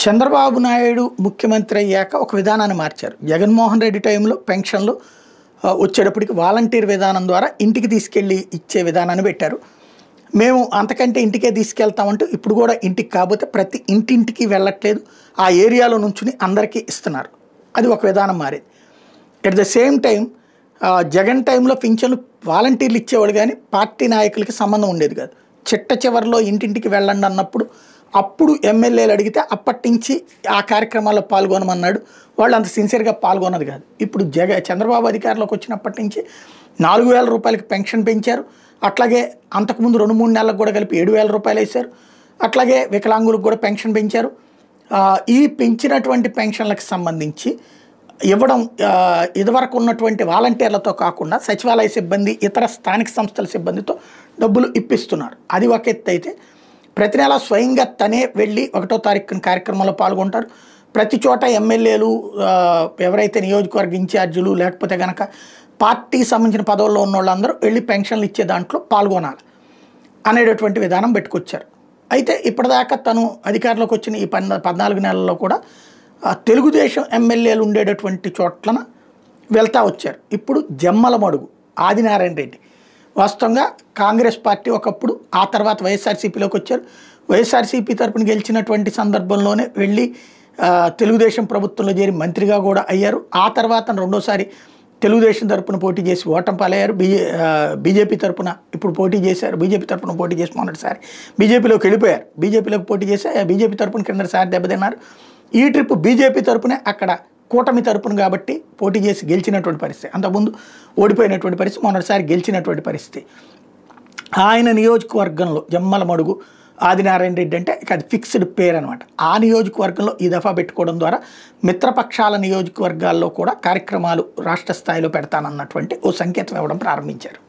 చంద్రబాబు నాయుడు ముఖ్యమంత్రి అయ్యాక ఒక విధానాన్ని మార్చారు. జగన్మోహన్ రెడ్డి టైంలో పెన్షన్లు వచ్చేటప్పటికి వాలంటీర్ విధానం ద్వారా ఇంటికి తీసుకెళ్ళి ఇచ్చే విధానాన్ని పెట్టారు. మేము అంతకంటే ఇంటికే తీసుకెళ్తామంటూ ఇప్పుడు కూడా ఇంటికి కాకపోతే ప్రతి ఇంటింటికి వెళ్ళట్లేదు, ఆ ఏరియాలో నుంచుని అందరికీ ఇస్తున్నారు. అది ఒక విధానం మారింది. At the same time Jagan టైంలో పింఛన్లు వాలంటీర్లు ఇచ్చేవాళ్ళు కానీ పార్టీ నాయకులకి సంబంధం ఉండేది కాదు. చిట్ట చివరిలో ఇంటింటికి వెళ్ళండి అన్నప్పుడు అప్పుడు ఎమ్మెల్యేలు అడిగితే అప్పటి నుంచి ఆ కార్యక్రమాల్లో పాల్గొనమన్నాడు. వాళ్ళు అంత సిన్సియర్గా పాల్గొన్నది కాదు. ఇప్పుడు చంద్రబాబు అధికారంలోకి వచ్చినప్పటి నుంచి 4,000 రూపాయలకి పెన్షన్ పెంచారు. అట్లాగే అంతకుముందు 2-3 నెలలకు కూడా కలిపి 7,000 రూపాయలు వేశారు. అట్లాగే వికలాంగులకు కూడా పెన్షన్ పెంచారు. ఈ పెంచినటువంటి పెన్షన్లకు సంబంధించి ఇవ్వడం ఇదివరకు ఉన్నటువంటి వాలంటీర్లతో కాకుండా సచివాలయ సిబ్బంది, ఇతర స్థానిక సంస్థల సిబ్బందితో డబ్బులు ఇప్పిస్తున్నారు. అది ఒక ఎత్తు అయితే ప్రతి నెల స్వయంగా తనే వెళ్ళి 1వ తారీఖున కార్యక్రమంలో పాల్గొంటారు. ప్రతి చోట ఎమ్మెల్యేలు, ఎవరైతే నియోజకవర్గ ఇన్ఛార్జీలు లేకపోతే కనుక పార్టీకి సంబంధించిన పదవుల్లో ఉన్న వాళ్ళందరూ వెళ్ళి పెన్షన్లు ఇచ్చే దాంట్లో పాల్గొనాలి అనేటటువంటి విధానం పెట్టుకొచ్చారు. అయితే ఇప్పటిదాకా తను అధికారంలోకి వచ్చిన ఈ 14 నెలల్లో కూడా తెలుగుదేశం ఎమ్మెల్యేలు ఉండేటటువంటి చోట్లన వెళ్తూ వచ్చారు. ఇప్పుడు జమ్మలమడుగు ఆదినారాయణ రెడ్డి వాస్తవంగా కాంగ్రెస్ పార్టీ ఒకప్పుడు, ఆ తర్వాత వైఎస్ఆర్సీపీలోకి వచ్చారు. వైఎస్ఆర్సీపీ తరపున గెలిచినటువంటి సందర్భంలోనే వెళ్ళి తెలుగుదేశం ప్రభుత్వంలో చేరి మంత్రిగా కూడా అయ్యారు. ఆ తర్వాత రెండోసారి తెలుగుదేశం తరపున పోటీ చేసి ఓటమి పాలయ్యారు. బీజేపీ తరపున ఇప్పుడు పోటీ చేశారు. బీజేపీ తరపున పోటీ చేసి మొన్నటిసారి బీజేపీలోకి వెళ్ళిపోయారు. బీజేపీలోకి పోటీ చేసి బీజేపీ తరపున కిందసారి దెబ్బతిన్నారు. ఈ ట్రిప్ బీజేపీ తరపునే అక్కడ కూటమి తరపున కాబట్టి పోటీ చేసి గెలిచినటువంటి పరిస్థితి. అంతకుముందు ఓడిపోయినటువంటి పరిస్థితి, మొన్నటిసారి గెలిచినటువంటి పరిస్థితి. ఆయన నియోజకవర్గంలో జమ్మలమడుగు ఆదినారాయణ రెడ్డి అంటే ఇక అది ఫిక్స్డ్ పేరు అనమాట. ఆ నియోజకవర్గంలో ఈ దఫా పెట్టుకోవడం ద్వారా మిత్రపక్షాల నియోజకవర్గాల్లో కూడా కార్యక్రమాలు రాష్ట్ర స్థాయిలో పెడతానన్నటువంటి ఓ సంకేతం ఇవ్వడం ప్రారంభించారు.